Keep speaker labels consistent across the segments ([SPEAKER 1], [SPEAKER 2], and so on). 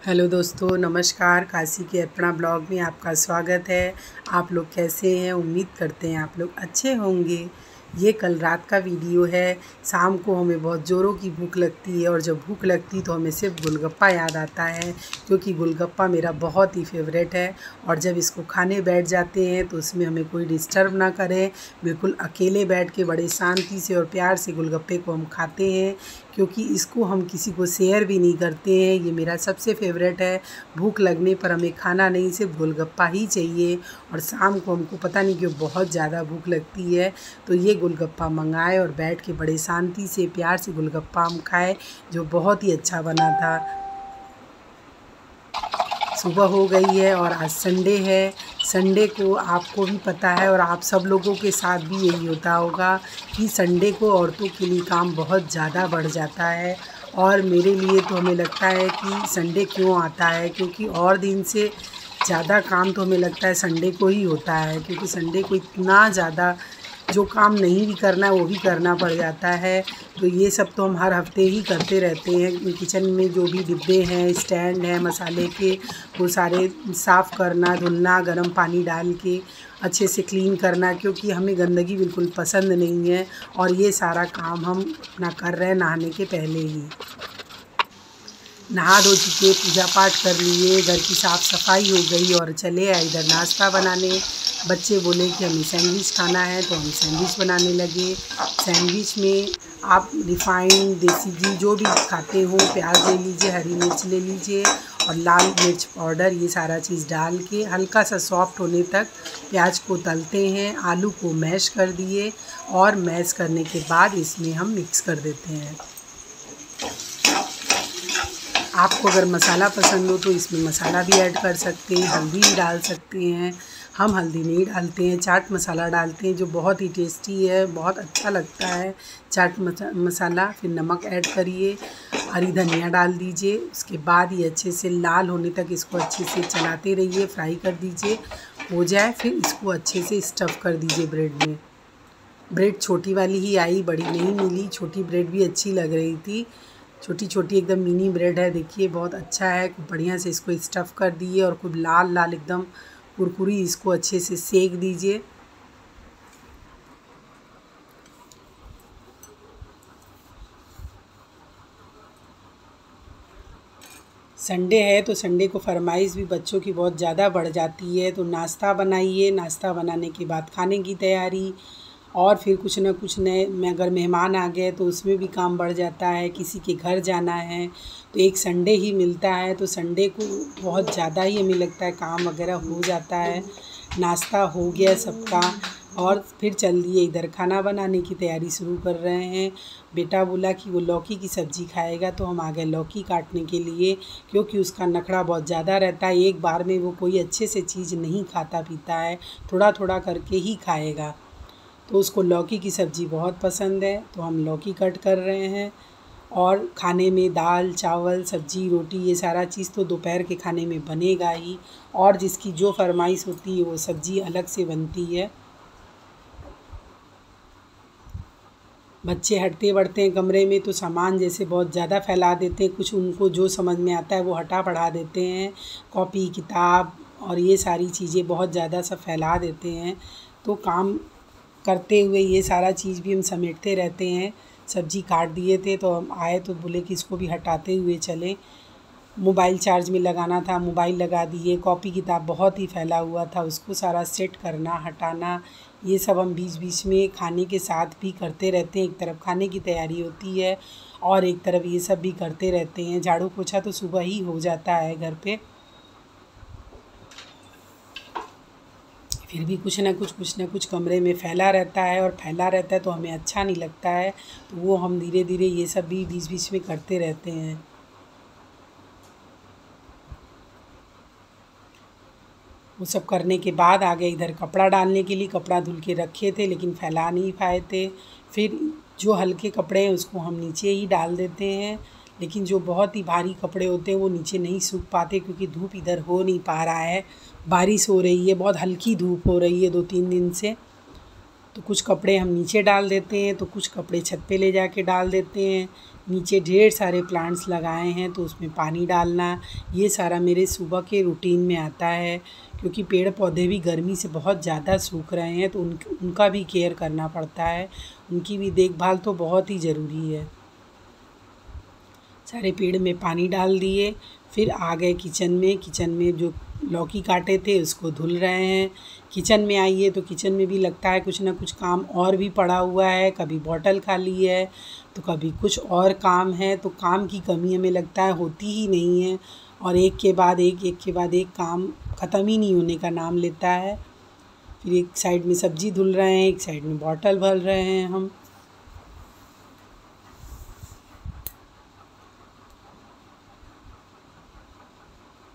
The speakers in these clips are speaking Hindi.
[SPEAKER 1] हेलो दोस्तों, नमस्कार। काशी के अर्पणा ब्लॉग में आपका स्वागत है। आप लोग कैसे हैं? उम्मीद करते हैं आप लोग अच्छे होंगे। ये कल रात का वीडियो है। शाम को हमें बहुत ज़ोरों की भूख लगती है और जब भूख लगती तो हमें सिर्फ गोलगप्पा याद आता है, क्योंकि गोलगप्पा मेरा बहुत ही फेवरेट है। और जब इसको खाने बैठ जाते हैं तो उसमें हमें कोई डिस्टर्ब ना करे, बिल्कुल अकेले बैठ के बड़े शांति से और प्यार से गोलगप्पे को हम खाते हैं, क्योंकि इसको हम किसी को शेयर भी नहीं करते हैं। ये मेरा सबसे फेवरेट है। भूख लगने पर हमें खाना नहीं, सिर्फ गोलगप्पा ही चाहिए। और शाम को हमको पता नहीं क्यों बहुत ज़्यादा भूख लगती है, तो ये गोलगप्पा मंगाए और बैठ के बड़े शांति से प्यार से गोलगप्पा हम खाए, जो बहुत ही अच्छा बना था। सुबह हो गई है और आज संडे है। संडे को आपको भी पता है और आप सब लोगों के साथ भी यही होता होगा कि संडे को औरतों के लिए काम बहुत ज़्यादा बढ़ जाता है। और मेरे लिए तो हमें लगता है कि संडे क्यों आता है, क्योंकि और दिन से ज़्यादा काम तो हमें लगता है संडे को ही होता है, क्योंकि संडे को इतना ज़्यादा जो काम नहीं भी करना है वो भी करना पड़ जाता है। तो ये सब तो हम हर हफ्ते ही करते रहते हैं। किचन में जो भी डिब्बे हैं, स्टैंड हैं मसाले के, वो सारे साफ़ करना, धुलना, गर्म पानी डाल के अच्छे से क्लीन करना, क्योंकि हमें गंदगी बिल्कुल पसंद नहीं है। और ये सारा काम हम अपना कर रहे हैं नहाने के पहले ही। नहा धो चुके, पूजा पाठ कर लिए, घर की साफ़ सफाई हो गई और चले आए इधर नाश्ता बनाने। बच्चे बोले कि हमें सैंडविच खाना है, तो हम सैंडविच बनाने लगे। सैंडविच में आप रिफ़ाइंड, देसी घी जो भी खाते हो, प्याज ले लीजिए, हरी मिर्च ले लीजिए और लाल मिर्च पाउडर, ये सारा चीज़ डाल के हल्का सा सॉफ्ट होने तक प्याज को तलते हैं। आलू को मैश कर दिए और मैश करने के बाद इसमें हम मिक्स कर देते हैं। आपको अगर मसाला पसंद हो तो इसमें मसाला भी ऐड कर सकते हैं, हल्दी भी डाल सकते हैं। हम हल्दी नहीं डालते हैं, चाट मसाला डालते हैं, जो बहुत ही टेस्टी है, बहुत अच्छा लगता है चाट मसाला। फिर नमक ऐड करिए, हरी धनिया डाल दीजिए। उसके बाद ये अच्छे से लाल होने तक इसको अच्छे से चलाते रहिए, फ्राई कर दीजिए। हो जाए फिर इसको अच्छे से स्टफ़ कर दीजिए ब्रेड में। ब्रेड छोटी वाली ही आई, बड़ी नहीं मिली। छोटी ब्रेड भी अच्छी लग रही थी। छोटी छोटी एकदम मिनी ब्रेड है, देखिए बहुत अच्छा है। बढ़िया से इसको स्टफ़ कर दिए और खूब लाल लाल एकदम कुरकुरी इसको अच्छे से सेक दीजिए। संडे है तो संडे को फरमाइश भी बच्चों की बहुत ज़्यादा बढ़ जाती है, तो नाश्ता बनाइए। नाश्ता बनाने के बाद खाने की तैयारी, और फिर कुछ ना कुछ नए में अगर मेहमान आ गए तो उसमें भी काम बढ़ जाता है। किसी के घर जाना है तो एक संडे ही मिलता है, तो संडे को बहुत ज़्यादा ही हमें लगता है काम वगैरह हो जाता है। नाश्ता हो गया सबका और फिर चल दिए इधर खाना बनाने की तैयारी शुरू कर रहे हैं। बेटा बोला कि वो लौकी की सब्ज़ी खाएगा, तो हम आ गए लौकी काटने के लिए, क्योंकि उसका नखरा बहुत ज़्यादा रहता है। एक बार में वो कोई अच्छे से चीज़ नहीं खाता पीता है, थोड़ा थोड़ा करके ही खाएगा। तो उसको लौकी की सब्ज़ी बहुत पसंद है, तो हम लौकी कट कर रहे हैं। और खाने में दाल, चावल, सब्ज़ी, रोटी, ये सारा चीज़ तो दोपहर के खाने में बनेगा ही। और जिसकी जो फरमाइश होती है वो सब्ज़ी अलग से बनती है। बच्चे हटते बढ़ते हैं कमरे में तो सामान जैसे बहुत ज़्यादा फैला देते हैं, कुछ उनको जो समझ में आता है वो हटा पढ़ा देते हैं। कॉपी किताब और ये सारी चीज़ें बहुत ज़्यादा सब फैला देते हैं, तो काम करते हुए ये सारा चीज़ भी हम समेटते रहते हैं। सब्ज़ी काट दिए थे तो हम आए तो बोले कि इसको भी हटाते हुए चलें। मोबाइल चार्ज में लगाना था, मोबाइल लगा दिए। कॉपी किताब बहुत ही फैला हुआ था, उसको सारा सेट करना, हटाना, ये सब हम बीच बीच में खाने के साथ भी करते रहते हैं। एक तरफ खाने की तैयारी होती है और एक तरफ ये सब भी करते रहते हैं। झाड़ू पोछा तो सुबह ही हो जाता है घर पे, फिर भी कुछ ना कुछ कमरे में फैला रहता है, और फैला रहता है तो हमें अच्छा नहीं लगता है, तो वो हम धीरे धीरे ये सब भी बीच बीच में करते रहते हैं। वो सब करने के बाद आ गए इधर कपड़ा डालने के लिए। कपड़ा धुल के रखे थे लेकिन फैला नहीं पाए थे। फिर जो हल्के कपड़े हैं उसको हम नीचे ही डाल देते हैं, लेकिन जो बहुत ही भारी कपड़े होते हैं वो नीचे नहीं सूख पाते, क्योंकि धूप इधर हो नहीं पा रहा है। बारिश हो रही है, बहुत हल्की धूप हो रही है 2-3 दिन से। तो कुछ कपड़े हम नीचे डाल देते हैं, तो कुछ कपड़े छत पे ले जाके डाल देते हैं। नीचे ढेर सारे प्लांट्स लगाए हैं तो उसमें पानी डालना, ये सारा मेरे सुबह के रूटीन में आता है। क्योंकि पेड़ पौधे भी गर्मी से बहुत ज़्यादा सूख रहे हैं तो उनका भी केयर करना पड़ता है, उनकी भी देखभाल तो बहुत ही ज़रूरी है। सारे पेड़ में पानी डाल दिए, फिर आ गए किचन में। किचन में जो लौकी काटे थे उसको धुल रहे हैं। किचन में आइए तो किचन में भी लगता है कुछ ना कुछ काम और भी पड़ा हुआ है, कभी बॉटल खाली है तो कभी कुछ और काम है। तो काम की कमी हमें लगता है होती ही नहीं है, और एक के बाद एक काम ख़त्म ही नहीं होने का नाम लेता है। फिर एक साइड में सब्ज़ी धुल रहे हैं, एक साइड में बॉटल भर रहे हैं हम।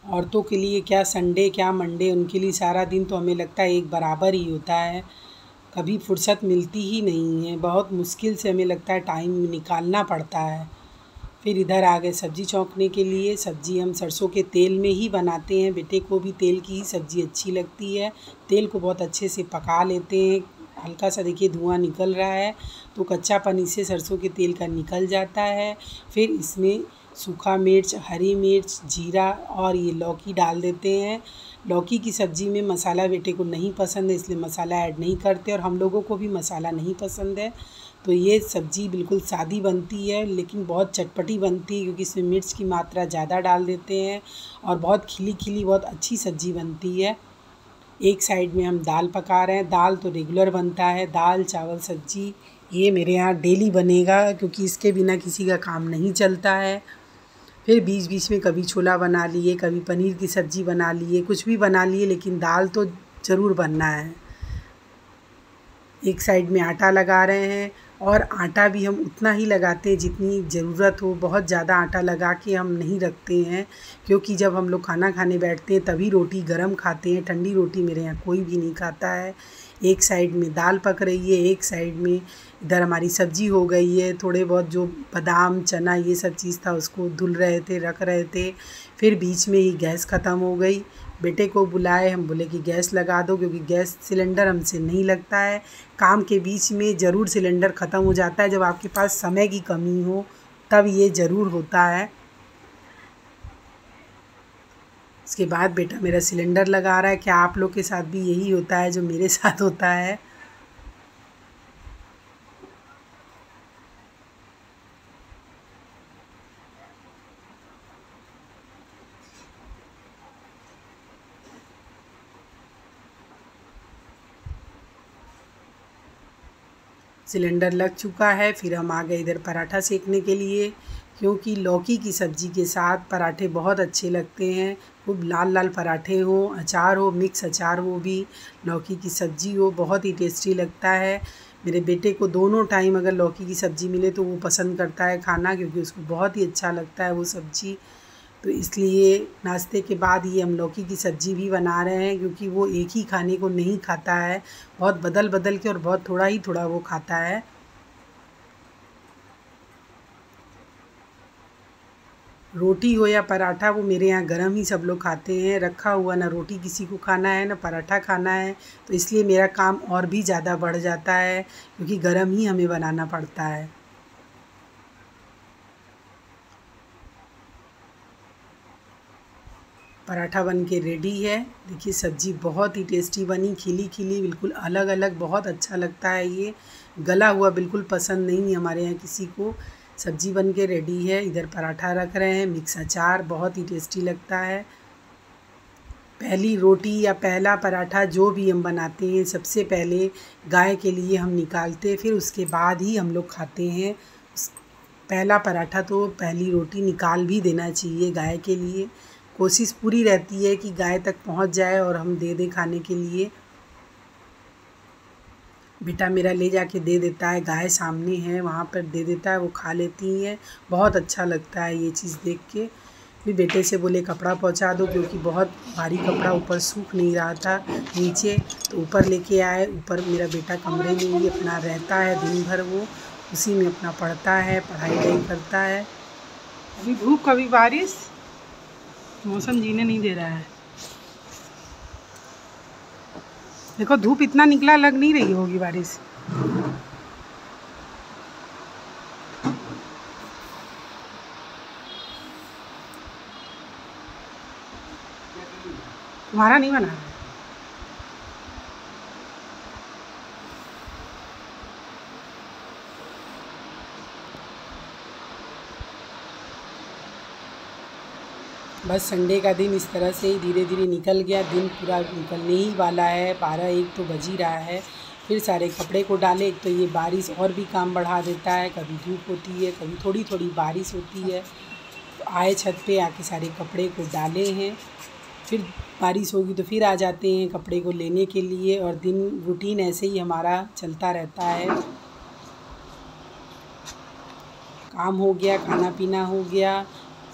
[SPEAKER 1] औरतों के लिए क्या संडे क्या मंडे, उनके लिए सारा दिन तो हमें लगता है एक बराबर ही होता है, कभी फुर्सत मिलती ही नहीं है, बहुत मुश्किल से हमें लगता है टाइम निकालना पड़ता है। फिर इधर आ गए सब्ज़ी छौंकने के लिए। सब्ज़ी हम सरसों के तेल में ही बनाते हैं, बेटे को भी तेल की ही सब्ज़ी अच्छी लगती है। तेल को बहुत अच्छे से पका लेते हैं, हल्का सा देखिए धुआं निकल रहा है तो कच्चापन इससे सरसों के तेल का निकल जाता है। फिर इसमें सूखा मिर्च, हरी मिर्च, जीरा और ये लौकी डाल देते हैं। लौकी की सब्ज़ी में मसाला बेटे को नहीं पसंद है, इसलिए मसाला ऐड नहीं करते, और हम लोगों को भी मसाला नहीं पसंद है। तो ये सब्ज़ी बिल्कुल सादी बनती है लेकिन बहुत चटपटी बनती है, क्योंकि इसमें मिर्च की मात्रा ज़्यादा डाल देते हैं, और बहुत खिली खिली बहुत अच्छी सब्ज़ी बनती है। एक साइड में हम दाल पका रहे हैं। दाल तो रेगुलर बनता है, दाल चावल सब्ज़ी ये मेरे यहाँ डेली बनेगा, क्योंकि इसके बिना किसी का काम नहीं चलता है। फिर बीच बीच में कभी छोला बना लिए, कभी पनीर की सब्ज़ी बना लिए, कुछ भी बना लिए, लेकिन दाल तो ज़रूर बनना है। एक साइड में आटा लगा रहे हैं, और आटा भी हम उतना ही लगाते हैं जितनी ज़रूरत हो, बहुत ज़्यादा आटा लगा के हम नहीं रखते हैं, क्योंकि जब हम लोग खाना खाने बैठते हैं तभी रोटी गरम खाते हैं, ठंडी रोटी मेरे यहाँ कोई भी नहीं खाता है। एक साइड में दाल पक रही है, एक साइड में इधर हमारी सब्ज़ी हो गई है। थोड़े बहुत जो बादाम चना ये सब चीज़ था उसको धुल रहे थे, रख रहे थे। फिर बीच में ही गैस ख़त्म हो गई, बेटे को बुलाए, हम बोले कि गैस लगा दो, क्योंकि गैस सिलेंडर हमसे नहीं लगता है। काम के बीच में ज़रूर सिलेंडर ख़त्म हो जाता है, जब आपके पास समय की कमी हो तब ये ज़रूर होता है। उसके बाद बेटा मेरा सिलेंडर लगा रहा है। क्या आप लोग के साथ भी यही होता है जो मेरे साथ होता है? सिलेंडर लग चुका है। फिर हम आ गए इधर पराठा सेकने के लिए, क्योंकि लौकी की सब्ज़ी के साथ पराठे बहुत अच्छे लगते हैं। खूब लाल लाल पराठे हों, अचार हो, मिक्स अचार हो, भी लौकी की सब्ज़ी हो, बहुत ही टेस्टी लगता है। मेरे बेटे को दोनों टाइम अगर लौकी की सब्ज़ी मिले तो वो पसंद करता है खाना, क्योंकि उसको बहुत ही अच्छा लगता है वो सब्ज़ी। तो इसलिए नाश्ते के बाद ही हम लौकी की सब्ज़ी भी बना रहे हैं, क्योंकि वो एक ही खाने को नहीं खाता है, बहुत बदल बदल के और बहुत थोड़ा ही थोड़ा वो खाता है। रोटी हो या पराठा, वो मेरे यहाँ गरम ही सब लोग खाते हैं, रखा हुआ ना रोटी किसी को खाना है ना पराठा खाना है। तो इसलिए मेरा काम और भी ज़्यादा बढ़ जाता है, क्योंकि गरम ही हमें बनाना पड़ता है। पराठा बन के रेडी है। देखिए सब्ज़ी बहुत ही टेस्टी बनी, खिली खिली, बिल्कुल अलग अलग, बहुत अच्छा लगता है। ये गला हुआ बिल्कुल पसंद नहीं है हमारे यहाँ किसी को। सब्ज़ी बन के रेडी है। इधर पराठा रख रहे हैं, मिक्स अचार, बहुत ही टेस्टी लगता है। पहली रोटी या पहला पराठा जो भी हम बनाते हैं, सबसे पहले गाय के लिए हम निकालते, फिर उसके बाद ही हम लोग खाते हैं। पहला पराठा तो पहली रोटी निकाल भी देना चाहिए गाय के लिए। कोशिश पूरी रहती है कि गाय तक पहुंच जाए और हम दे दें खाने के लिए। बेटा मेरा ले जाके दे देता है, गाय सामने है वहाँ पर दे देता है, वो खा लेती हैं। बहुत अच्छा लगता है ये चीज़ देख के। फिर बेटे से बोले कपड़ा पहुँचा दो, क्योंकि बहुत भारी कपड़ा ऊपर सूख नहीं रहा था नीचे, तो ऊपर लेके आए। ऊपर मेरा बेटा कमरे में ही अपना रहता है दिन भर, वो उसी में अपना पढ़ता है, पढ़ाई करता है। कभी धूप कभी बारिश, मौसम जीने नहीं दे रहा है। देखो धूप इतना निकला, लग नहीं रही होगी बारिश। तुम्हारा नहीं बना है? बस संडे का दिन इस तरह से ही धीरे धीरे निकल गया। दिन पूरा निकलने ही वाला है, 12-1 तो बज ही रहा है। फिर सारे कपड़े को डाले। एक तो ये बारिश और भी काम बढ़ा देता है, कभी धूप होती है, कभी थोड़ी थोड़ी बारिश होती है। तो आए छत पे, आके सारे कपड़े को डाले हैं। फिर बारिश होगी तो फिर आ जाते हैं कपड़े को लेने के लिए, और दिन रूटीन ऐसे ही हमारा चलता रहता है। काम हो गया, खाना पीना हो गया,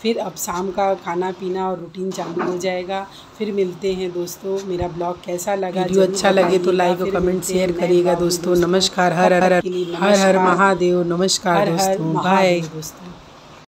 [SPEAKER 1] फिर अब शाम का खाना पीना और रूटीन चालू हो जाएगा। फिर मिलते हैं दोस्तों। मेरा ब्लॉग कैसा लगा, वीडियो अच्छा लगे तो लाइक और कमेंट शेयर करिएगा दोस्तों। नमस्कार, हर हर हर हर महादेव। नमस्कार दोस्तों, बाय दोस्तों।